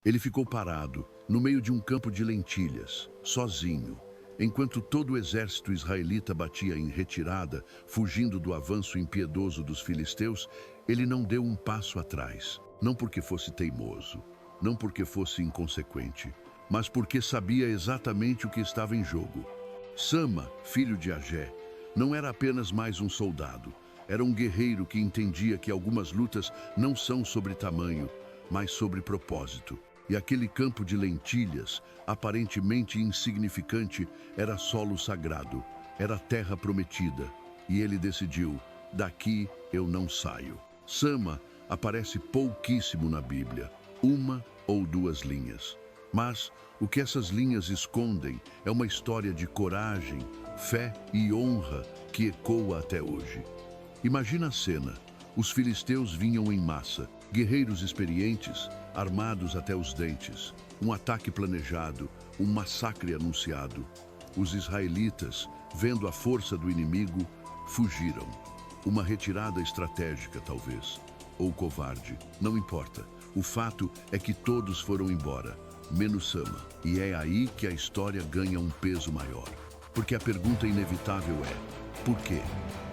Ele ficou parado, no meio de um campo de lentilhas, sozinho. Enquanto todo o exército israelita batia em retirada, fugindo do avanço impiedoso dos filisteus, ele não deu um passo atrás. Não porque fosse teimoso, não porque fosse inconsequente, mas porque sabia exatamente o que estava em jogo. Sama, filho de Agé, não era apenas mais um soldado. Era um guerreiro que entendia que algumas lutas não são sobre tamanho, mas sobre propósito. E aquele campo de lentilhas, aparentemente insignificante, era solo sagrado, era terra prometida. E ele decidiu: daqui eu não saio. Sama aparece pouquíssimo na Bíblia, uma ou duas linhas. Mas o que essas linhas escondem é uma história de coragem, fé e honra que ecoa até hoje. Imagina a cena. Os filisteus vinham em massa, guerreiros experientes, armados até os dentes. Um ataque planejado, um massacre anunciado. Os israelitas, vendo a força do inimigo, fugiram. Uma retirada estratégica, talvez, ou covarde, não importa. O fato é que todos foram embora, menos Sama. E é aí que a história ganha um peso maior. Porque a pergunta inevitável é: por quê?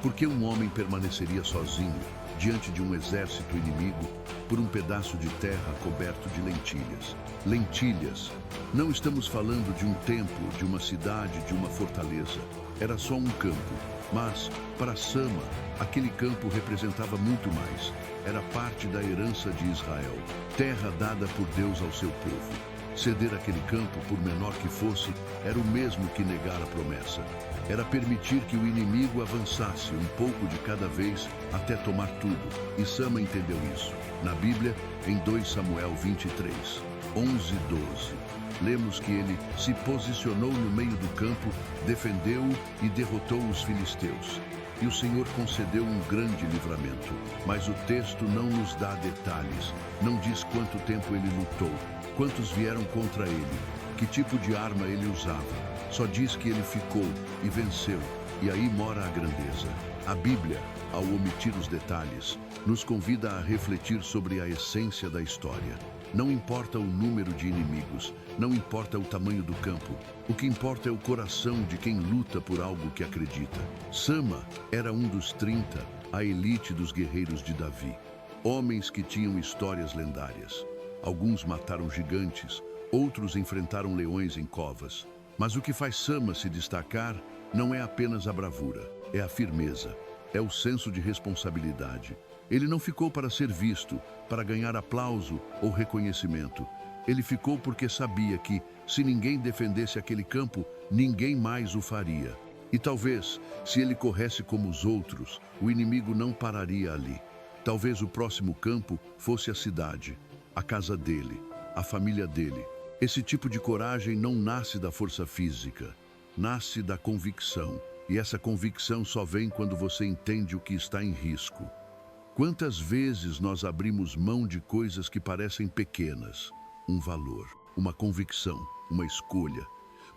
Por que um homem permaneceria sozinho diante de um exército inimigo por um pedaço de terra coberto de lentilhas? Lentilhas. Não estamos falando de um templo, de uma cidade, de uma fortaleza. Era só um campo. Mas, para Sama, aquele campo representava muito mais. Era parte da herança de Israel, terra dada por Deus ao seu povo. Ceder aquele campo, por menor que fosse, era o mesmo que negar a promessa. Era permitir que o inimigo avançasse um pouco de cada vez até tomar tudo. E Sama entendeu isso. Na Bíblia, em 2 Samuel 23, 11 e 12, lemos que ele se posicionou no meio do campo, defendeu-o e derrotou os filisteus. E o Senhor concedeu um grande livramento. Mas o texto não nos dá detalhes, não diz quanto tempo ele lutou, quantos vieram contra ele, que tipo de arma ele usava. Só diz que ele ficou e venceu, e aí mora a grandeza. A Bíblia, ao omitir os detalhes, nos convida a refletir sobre a essência da história. Não importa o número de inimigos, não importa o tamanho do campo. O que importa é o coração de quem luta por algo que acredita. Sama era um dos 30, a elite dos guerreiros de Davi. Homens que tinham histórias lendárias. Alguns mataram gigantes, outros enfrentaram leões em covas. Mas o que faz Sama se destacar não é apenas a bravura, é a firmeza, é o senso de responsabilidade. Ele não ficou para ser visto, para ganhar aplauso ou reconhecimento. Ele ficou porque sabia que, se ninguém defendesse aquele campo, ninguém mais o faria. E talvez, se ele corresse como os outros, o inimigo não pararia ali. Talvez o próximo campo fosse a cidade, a casa dele, a família dele. Esse tipo de coragem não nasce da força física, nasce da convicção. E essa convicção só vem quando você entende o que está em risco. Quantas vezes nós abrimos mão de coisas que parecem pequenas? Um valor, uma convicção, uma escolha,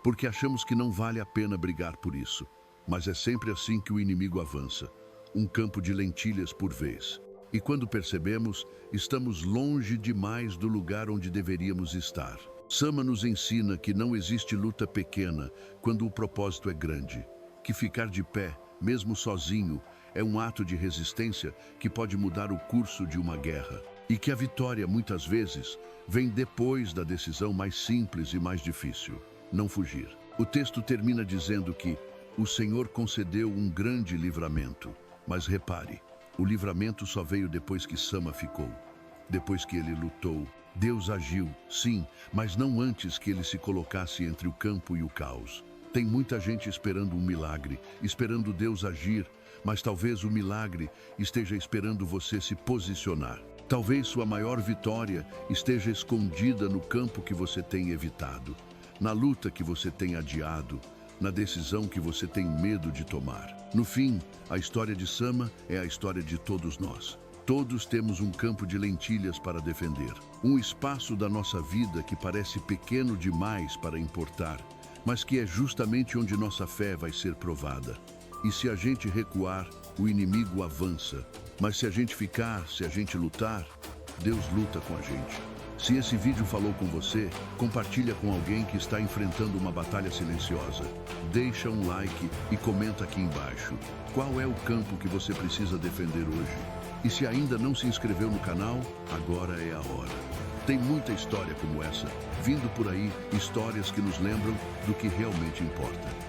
porque achamos que não vale a pena brigar por isso. Mas é sempre assim que o inimigo avança, um campo de lentilhas por vez. E quando percebemos, estamos longe demais do lugar onde deveríamos estar. Sama nos ensina que não existe luta pequena quando o propósito é grande, que ficar de pé, mesmo sozinho, é um ato de resistência que pode mudar o curso de uma guerra. E que a vitória, muitas vezes, vem depois da decisão mais simples e mais difícil: não fugir. O texto termina dizendo que o Senhor concedeu um grande livramento. Mas repare, o livramento só veio depois que Sama ficou, depois que ele lutou. Deus agiu, sim, mas não antes que ele se colocasse entre o campo e o caos. Tem muita gente esperando um milagre, esperando Deus agir, mas talvez o milagre esteja esperando você se posicionar. Talvez sua maior vitória esteja escondida no campo que você tem evitado, na luta que você tem adiado, na decisão que você tem medo de tomar. No fim, a história de Sama é a história de todos nós. Todos temos um campo de lentilhas para defender, um espaço da nossa vida que parece pequeno demais para importar, mas que é justamente onde nossa fé vai ser provada. E se a gente recuar, o inimigo avança. Mas se a gente ficar, se a gente lutar, Deus luta com a gente. Se esse vídeo falou com você, compartilha com alguém que está enfrentando uma batalha silenciosa. Deixa um like e comenta aqui embaixo. Qual é o campo que você precisa defender hoje? E se ainda não se inscreveu no canal, agora é a hora. Tem muita história como essa, vindo por aí, histórias que nos lembram do que realmente importa.